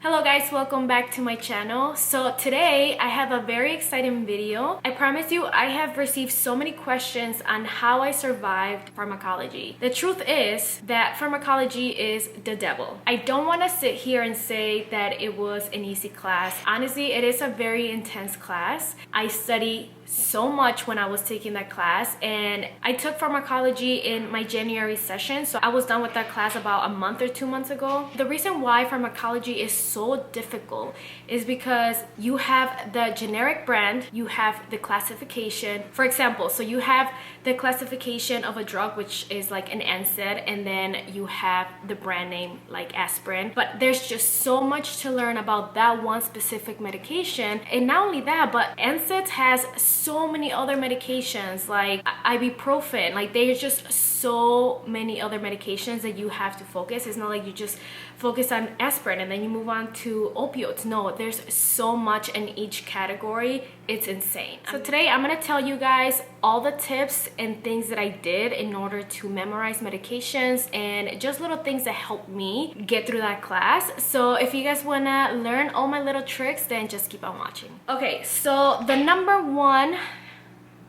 Hello guys, welcome back to my channel. So today I have a very exciting video. I promise you I have received so many questions on how I survived pharmacology. The truth is that pharmacology is the devil. I don't want to sit here and say that it was an easy class. Honestly, it is a very intense class. I study so much when I was taking that class, and I took pharmacology in my January session, so I was done with that class about a month or 2 months ago. The reason why pharmacology is so difficult is because you have the generic brand, you have the classification. For example, so you have the classification of a drug, which is like an NSAID, and then you have the brand name like aspirin. But there's just so much to learn about that one specific medication. And not only that, but NSAIDs has so many other medications like ibuprofen. Like there's just so many other medications that you have to focus. It's not like you just focus on aspirin and then you move on to opioids. No, there's so much in each category. It's insane. So today I'm gonna tell you guys all the tips and things that I did in order to memorize medications and just little things that helped me get through that class. So if you guys wanna learn all my little tricks, then just keep on watching. Okay, so the number one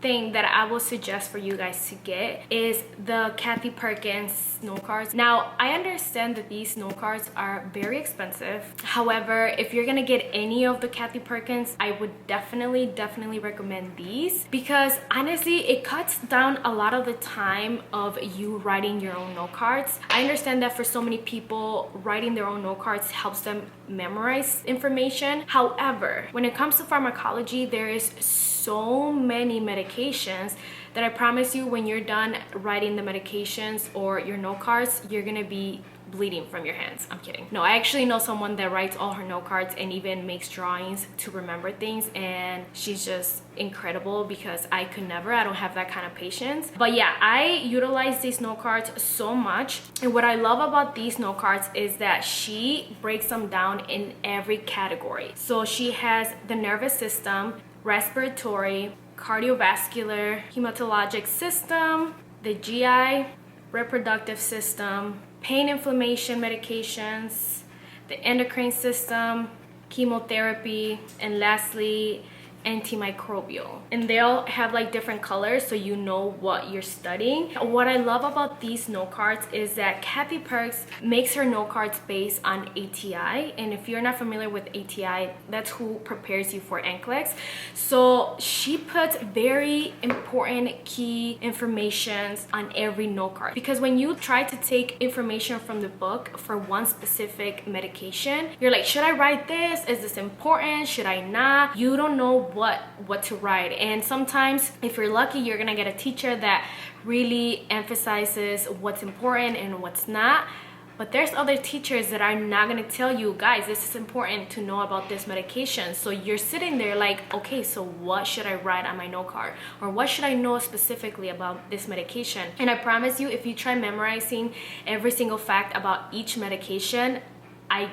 thing that I will suggest for you guys to get is the Cathy Parkes Notecards. Now, I understand that these Notecards are very expensive. However, if you're gonna get any of the Cathy Parkes, I would definitely recommend these, because honestly, it cuts down a lot of the time of you writing your own Notecards. I understand that for so many people, writing their own Notecards helps them memorize information. However, when it comes to pharmacology, there is so many medications that I promise you, when you're done writing the medications or your note cards, you're gonna be bleeding from your hands. I'm kidding. No, I actually know someone that writes all her note cards and even makes drawings to remember things, and she's just incredible, because I could never. I don't have that kind of patience. But yeah, I utilize these note cards so much, and what I love about these note cards is that she breaks them down in every category. So she has the nervous system, respiratory, cardiovascular, hematologic system, the GI, reproductive system, pain inflammation medications, the endocrine system, chemotherapy, and lastly, antimicrobial. And they all have like different colors, so you know what you're studying. What I love about these note cards is that Cathy Parkes makes her note cards based on ATI, and if you're not familiar with ATI, that's who prepares you for NCLEX. So she puts very important key informations on every note card, because when you try to take information from the book for one specific medication, you're like, should I write this? Is this important? Should I not? You don't know what to write. And sometimes, if you're lucky, you're gonna get a teacher that really emphasizes what's important and what's not. But there's other teachers that are not gonna tell you, guys, this is important to know about this medication. So you're sitting there like, okay, so what should I write on my note card? Or what should I know specifically about this medication? And I promise you, if you try memorizing every single fact about each medication, I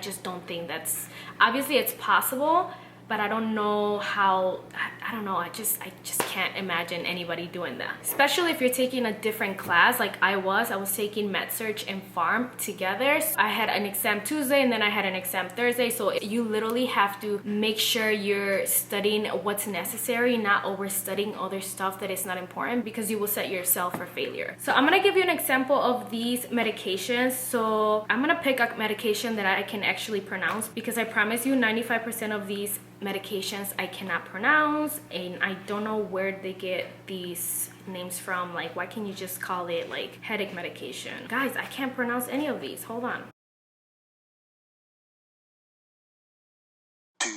just don't think that's, obviously it's possible, but I don't know how. I don't know, I just can't imagine anybody doing that, especially if you're taking a different class like I was taking MedSearch and Pharm together. So I had an exam Tuesday and then I had an exam Thursday, so you literally have to make sure you're studying what's necessary, not over studying other stuff that is not important, because you will set yourself for failure. So I'm gonna give you an example of these medications. So I'm gonna pick a medication that I can actually pronounce, because I promise you 95% of these medications I cannot pronounce, and I don't know where they get these names from. Like, why can't you just call it like headache medication? Guys, I can't pronounce any of these. Hold on. 2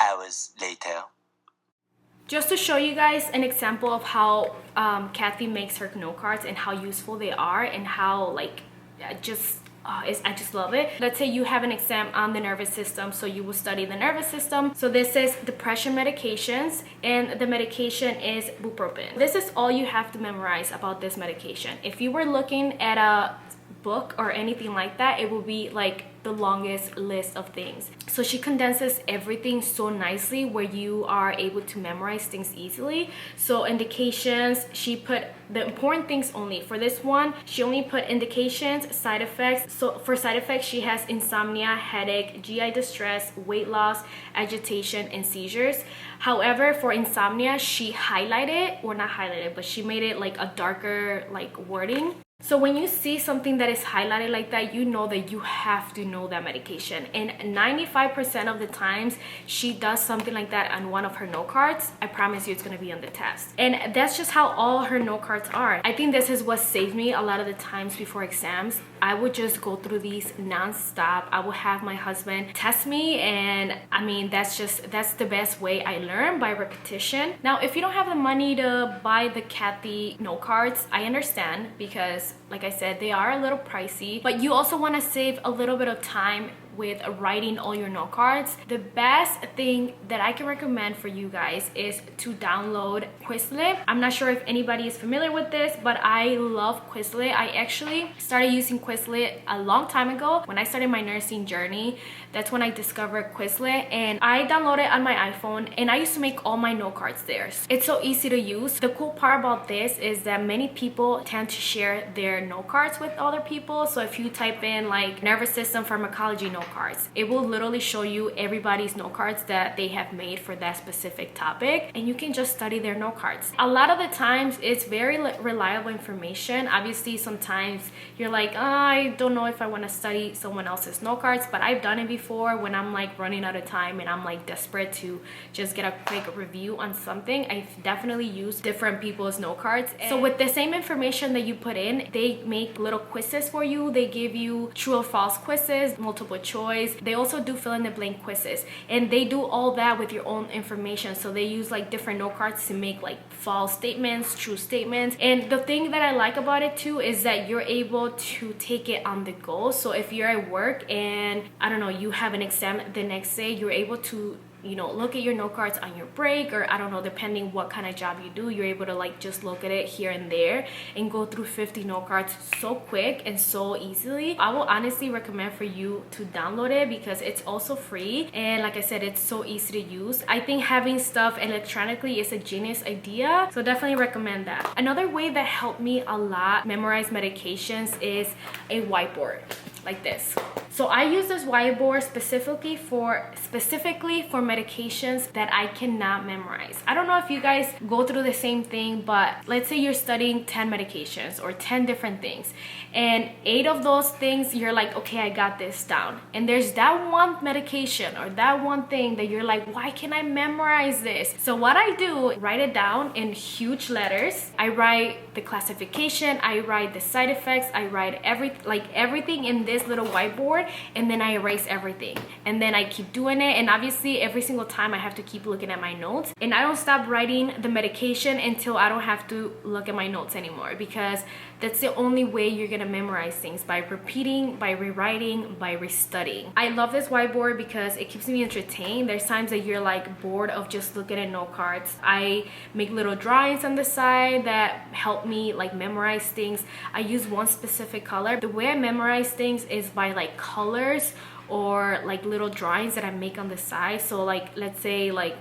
hours later. Just to show you guys an example of how Cathy makes her note cards and how useful they are, and how like I just love it. Let's say you have an exam on the nervous system, so you will study the nervous system. So this is depression medications, and the medication is bupropion. This is all you have to memorize about this medication. If you were looking at a book or anything like that, it will be like the longest list of things. So she condenses everything so nicely where you are able to memorize things easily. So indications, she put the important things only. For this one, she only put indications, side effects. So for side effects, she has insomnia, headache, GI distress, weight loss, agitation, and seizures. However, for insomnia, she highlighted, or not highlighted, but she made it like a darker like wording. So when you see something that is highlighted like that, you know that you have to know that medication. And 95% of the times she does something like that on one of her note cards, I promise you it's going to be on the test. And that's just how all her note cards are. I think this is what saved me a lot of the times before exams. I would just go through these non-stop. I would have my husband test me, and I mean, that's the best way I learn, by repetition. Now, if you don't have the money to buy the Cathy note cards, I understand, because like I said, they are a little pricey, but you also want to save a little bit of time with writing all your note cards. The best thing that I can recommend for you guys is to download Quizlet. I'm not sure if anybody is familiar with this, but I love Quizlet. I actually started using Quizlet a long time ago when I started my nursing journey. That's when I discovered Quizlet, and I downloaded it on my iPhone, and I used to make all my note cards there. It's so easy to use. The cool part about this is that many people tend to share their note cards with other people. So if you type in like nervous system pharmacology note cards, it will literally show you everybody's note cards that they have made for that specific topic, and you can just study their note cards. A lot of the times it's very reliable information. Obviously sometimes you're like, oh, I don't know if I want to study someone else's note cards, but I've done it before when I'm like running out of time and I'm like desperate to just get a quick review on something. I've definitely used different people's note cards. So with the same information that you put in, they make little quizzes for you. They give you true or false quizzes, multiple choice. They also do fill in the blank quizzes, and they do all that with your own information. So they use like different note cards to make like false statements, true statements. And the thing that I like about it too is that you're able to take it on the go. So if you're at work and I don't know, you have an exam the next day, you're able to, you know, look at your note cards on your break, or I don't know, depending what kind of job you do, you're able to like just look at it here and there and go through 50 note cards so quick and so easily. I will honestly recommend for you to download it because it's also free, and like I said, it's so easy to use. I think having stuff electronically is a genius idea, so definitely recommend that. Another way that helped me a lot memorize medications is a whiteboard like this. So I use this whiteboard specifically for medications that I cannot memorize. I don't know if you guys go through the same thing, but let's say you're studying 10 medications or 10 different things, and 8 of those things you're like, okay, I got this down, and there's that one medication or that one thing that you're like, why can't I memorize this? So what I do, write it down in huge letters. I write the classification, I write the side effects, I write everything in this little whiteboard, and then I erase everything, and then I keep doing it. And obviously every single time I have to keep looking at my notes, and I don't stop writing the medication until I don't have to look at my notes anymore, because that's the only way you're gonna memorize things, by repeating, by rewriting, by restudying. I love this whiteboard because it keeps me entertained. There's times that you're like bored of just looking at note cards. I make little drawings on the side that help me like memorize things. I use one specific color. The way I memorize things is by like colors or like little drawings that I make on the side. So like, let's say like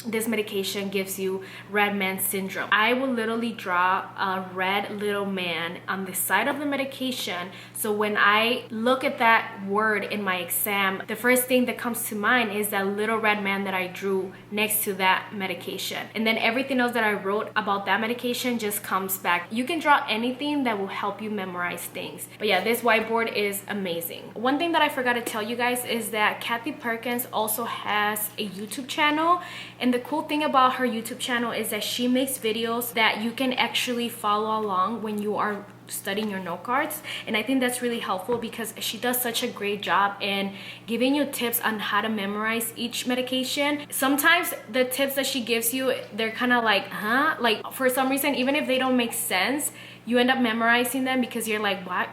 this medication gives you red man syndrome. I will literally draw a red little man on the side of the medication, so when I look at that word in my exam, the first thing that comes to mind is that little red man that I drew next to that medication, and then everything else that I wrote about that medication just comes back. You can draw anything that will help you memorize things. But yeah, this whiteboard is amazing. One thing that I forgot to tell you guys is that Cathy Parkes also has a YouTube channel, and the cool thing about her YouTube channel is that she makes videos that you can actually follow along when you are studying your note cards. And I think that's really helpful because she does such a great job in giving you tips on how to memorize each medication. Sometimes the tips that she gives you, they're kind of like, huh? Like for some reason, even if they don't make sense, you end up memorizing them because you're like, what?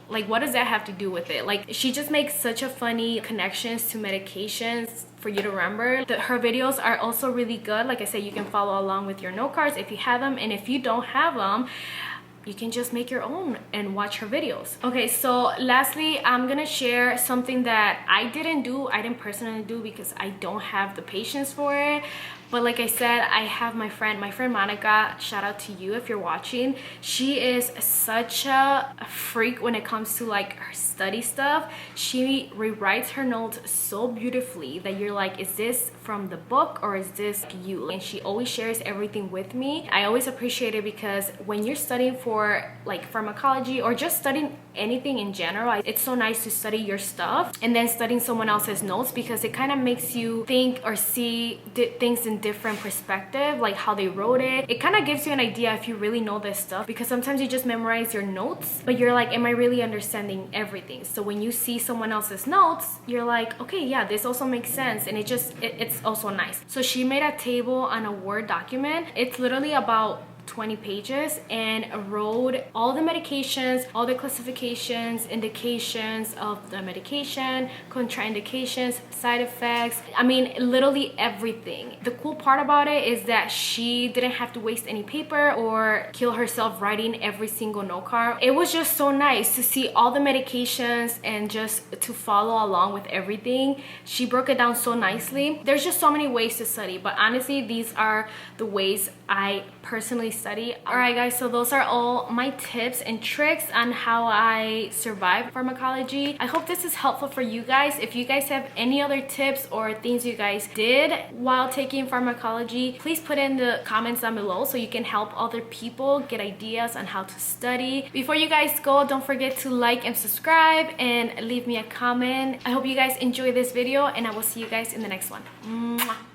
Like, what does that have to do with it? Like, she just makes such a funny connections to medications for you to remember. Her videos are also really good. Like I said, you can follow along with your note cards if you have them, and if you don't have them, you can just make your own and watch her videos. Okay, so lastly, I'm gonna share something that I didn't personally do because I don't have the patience for it. But like I said, I have my friend Monica. Shout out to you if you're watching. She is such a freak when it comes to like her study stuff. She rewrites her notes so beautifully that you're like, is this from the book or is this you? And she always shares everything with me. I always appreciate it because when you're studying for like pharmacology or just studying anything in general, it's so nice to study your stuff and then studying someone else's notes, because it kind of makes you think or see things in different perspective, like how they wrote it. It kind of gives you an idea if you really know this stuff, because sometimes you just memorize your notes but you're like, am I really understanding everything? So when you see someone else's notes, you're like, okay, yeah, this also makes sense, and it's also nice. So she made a table on a Word document. It's literally about 20 pages and wrote all the medications, all the classifications, indications of the medication, contraindications, side effects. I mean, literally everything. The cool part about it is that she didn't have to waste any paper or kill herself writing every single note card. It was just so nice to see all the medications and just to follow along with everything. She broke it down so nicely. There's just so many ways to study, but honestly, these are the ways I personally study. All right guys, so those are all my tips and tricks on how I survive pharmacology. I hope this is helpful for you guys. If you guys have any other tips or things you guys did while taking pharmacology, please put in the comments down below so you can help other people get ideas on how to study. Before you guys go, don't forget to like and subscribe and leave me a comment. I hope you guys enjoy this video, and I will see you guys in the next one. Mwah.